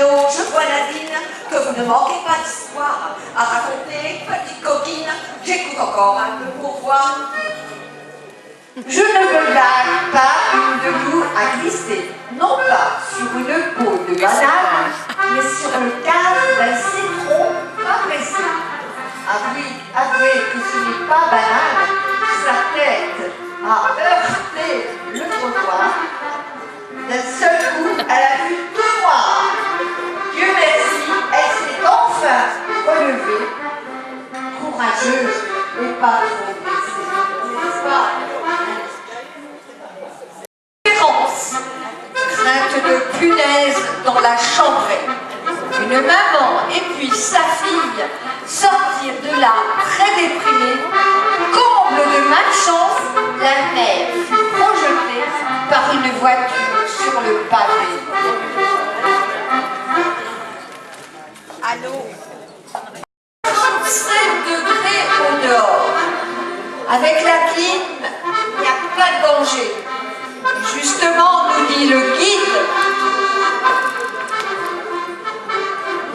allô, je vois Nadine, que vous ne manquez pas d'histoire à raconter, petite coquine, j'écoute encore un peu pour voir. Je ne me blague pas une de vous à glisser, non pas sur une peau de banane, mais sur le cadre d'un citron pas pressé. Avouez que ce n'est pas banal, sa tête a heurté le trottoir. D'un seul coup, elle a vu tout noir. Dieu merci, elle s'est enfin relevée, courageuse et pas trop blessée. N'est-ce pas? Crainte de punaise dans la chambrée. Une maman et puis sa fille sortir de là très déprimée. Comble de malchance, la mère fut projetée par une voiture sur le pavé. Allô? 7 degrés au dehors. Avec la clim, il n'y a pas de danger. Justement, nous dit le guide,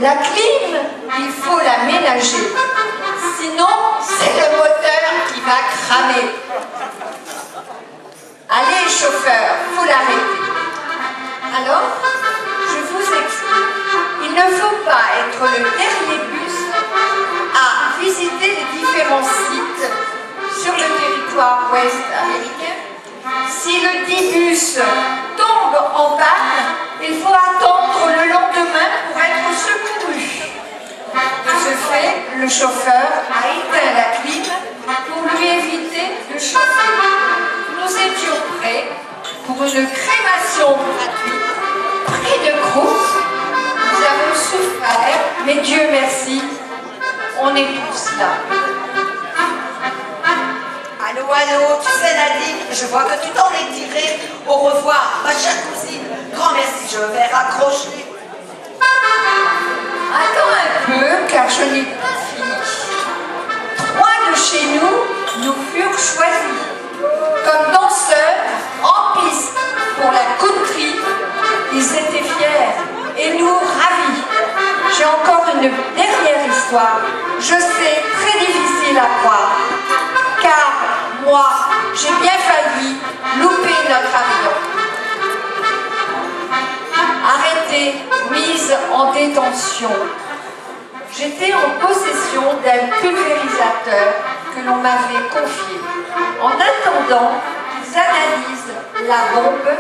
la clim, il faut la ménager. Sinon, c'est le moteur qui va cramer. Allez, chauffeur, faut l'arrêter. Alors, je vous explique. Il ne faut pas être le dernier bus à visiter les différents sites sur le territoire ouest américain. Si le 10 bus tombe en panne, il faut attendre le lendemain pour être secouru. De ce fait, le chauffeur a éteint la clim pour lui éviter de chauffer. Nous étions prêts pour une crémation gratuite, près de Crous. Nous avons souffert, mais Dieu merci, on est tous là. Allô, allô, tu sais Nadine, je vois que tu t'en es tirée. Au revoir, ma chère cousine. Grand merci, je vais raccrocher. Attends un peu, car je n'ai pas fini. 3 de chez nous furent choisis comme danseurs en piste pour la country. Ils étaient fiers et nous ravis. J'ai encore une dernière histoire. Je sais, très difficile à croire, car moi, j'ai bien failli louper notre avion. Arrêtée, mise en détention. J'étais en possession d'un pulvérisateur que l'on m'avait confié. En attendant qu'ils analysent la bombe,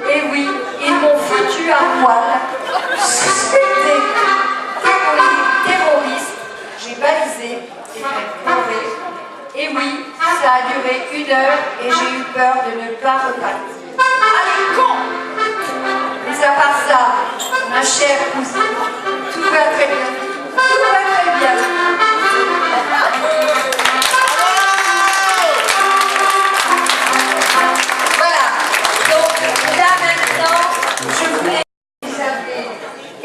et oui, ils m'ont foutu à poil, suspecté terroriste. J'ai balisé et fait pleurer. Et oui, ça a duré 1 heure et j'ai eu peur de ne pas repartir. Allez, con! Mais à part ça, ma chère cousine, tout va très bien. Tout va très bien. Voilà. Donc là maintenant, je voulais que vous avez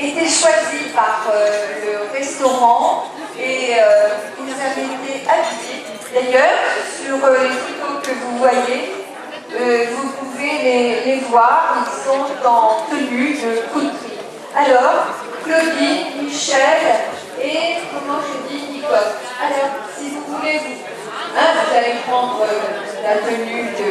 été choisis par le restaurant et ils avaient été habillés. D'ailleurs, sur les photos que vous voyez, vous pouvez les voir, ils sont en tenue de country. Alors, Claudie, Michel et, comment je dis, Nicole. Alors, si vous voulez, vous allez prendre la tenue de